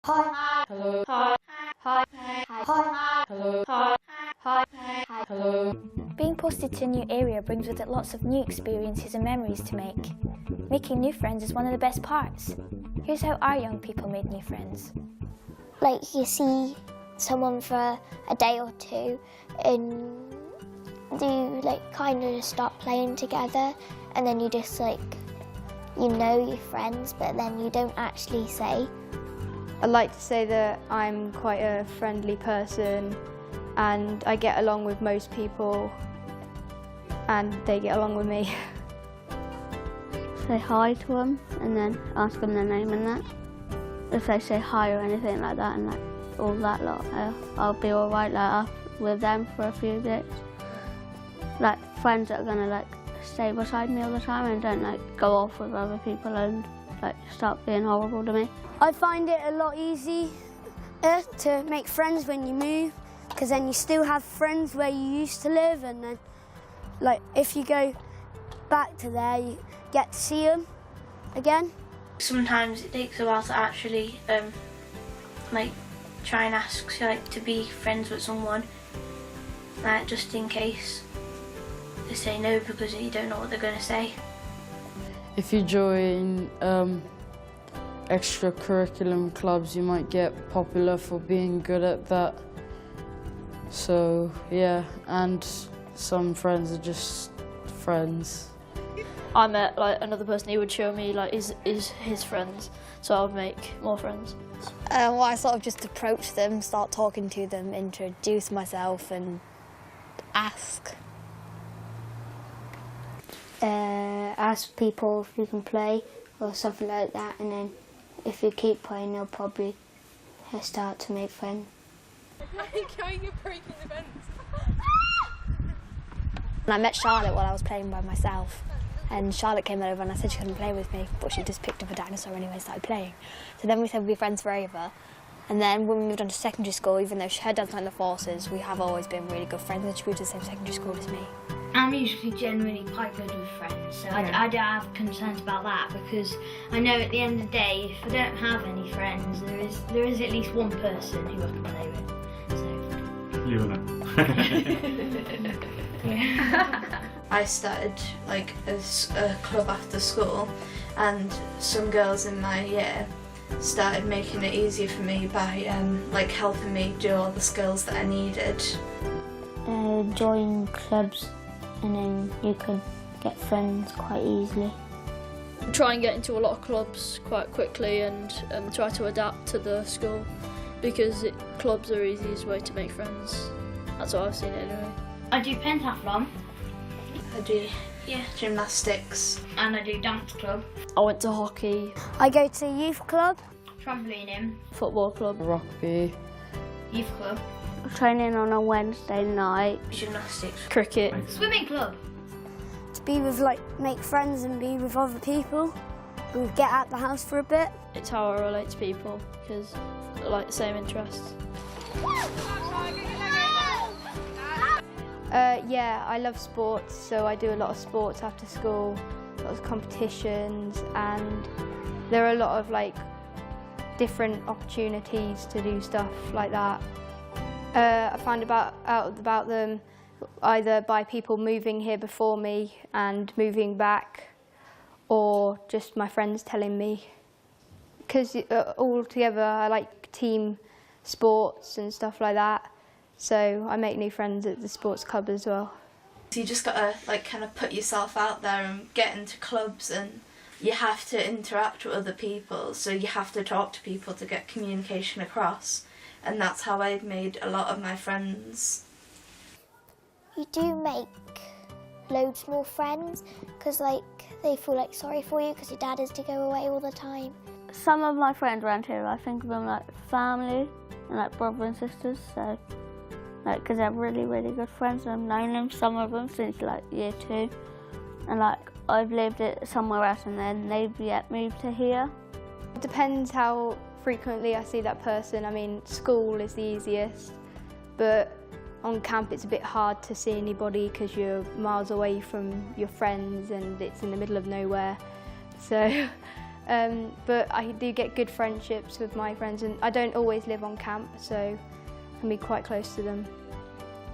Hi. Hello. Hi. Hi. Hi. Hello. Hi. Hi. Hello. Being posted to a new area brings with it lots of new experiences and memories to make. Making new friends is one of the best parts. Here's how our young people made new friends. Like, you see someone for a day or two and you kind of start playing together, and then you just you know your friends, but then you don't actually say. I'd like to say that I'm quite a friendly person and I get along with most people and they get along with me. Say hi to them and then ask them their name and that. If they say hi or anything like that and all that lot, I'll be alright with them for a few bits. Friends that are gonna stay beside me all the time and don't go off with other people and start being horrible to me. I find it a lot easier to make friends when you move, because then you still have friends where you used to live, and then if you go back to there, you get to see them again. Sometimes it takes a while to actually try and ask to be friends with someone, just in case they say no because you don't know what they're going to say. If you join extracurriculum clubs, you might get popular for being good at that. So yeah, and some friends are just friends. I met another person who would show me is his friends, so I would make more friends. Well, I sort of just approach them, start talking to them, introduce myself and ask. Ask people if you can play or something like that, and then if you keep playing they'll probably start to make friends. You're breaking the fence. And I met Charlotte while I was playing by myself, and Charlotte came over and I said she couldn't play with me, but she just picked up a dinosaur anyway and started playing. So then we said we'd be friends forever. And then when we moved on to secondary school, even though her dad's not in the forces, we have always been really good friends, and she moved to the same secondary school as me. I'm usually generally quite good with friends, so I don't have concerns about that, because I know at the end of the day, if I don't have any friends, there is at least one person who I can play with. So. You know. I started a club after school, and some girls in my year started making it easier for me by helping me do all the skills that I needed. Join clubs, and then you could get friends quite easily. Try and get into a lot of clubs quite quickly and try to adapt to the school, because clubs are the easiest way to make friends. That's what I've seen anyway. I do pentathlon. I do gymnastics. And I do dance club. I went to hockey. I go to youth club. Trampolining. Football club. Rugby. Youth club. Training on a Wednesday night. Gymnastics. Cricket. Swimming club. To be with, make friends and be with other people and get out the house for a bit. It's how I relate to people, because I like the same interests. Yeah, I love sports, so I do a lot of sports after school, lots of competitions, and there are a lot of different opportunities to do stuff like that. I find out about them either by people moving here before me and moving back, or just my friends telling me. Because all together I like team sports and stuff like that, so I make new friends at the sports club as well. So you just gotta kind of put yourself out there and get into clubs, and you have to interact with other people, so you have to talk to people to get communication across. And that's how I've made a lot of my friends. You do make loads more friends, because they feel sorry for you because your dad has to go away all the time. Some of my friends around here, I think of them like family and brother and sisters, so because they're really, really good friends, and I've known them, some of them, since year 2. And I've lived somewhere else and then they've yet moved to here. It depends how frequently I see that person. I mean, school is the easiest, but on camp it's a bit hard to see anybody because you're miles away from your friends and it's in the middle of nowhere. So But I do get good friendships with my friends, and I don't always live on camp, so I can be quite close to them.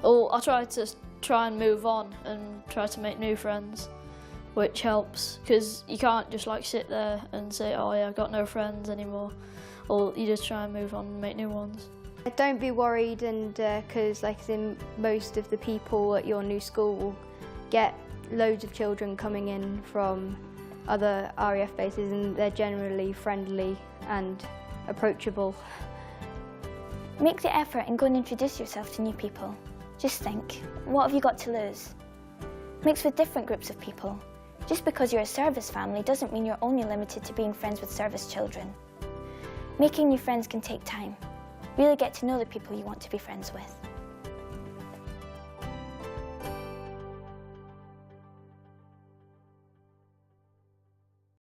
Or I try and move on and try to make new friends, which helps, because you can't just like sit there and say, oh yeah, I've got no friends anymore, or you just try and move on and make new ones. Don't be worried, and because most of the people at your new school will get loads of children coming in from other RAF bases, and they're generally friendly and approachable. Make the effort and go and introduce yourself to new people. Just think, what have you got to lose? Mix with different groups of people. Just because you're a service family doesn't mean you're only limited to being friends with service children. Making new friends can take time. Really get to know the people you want to be friends with.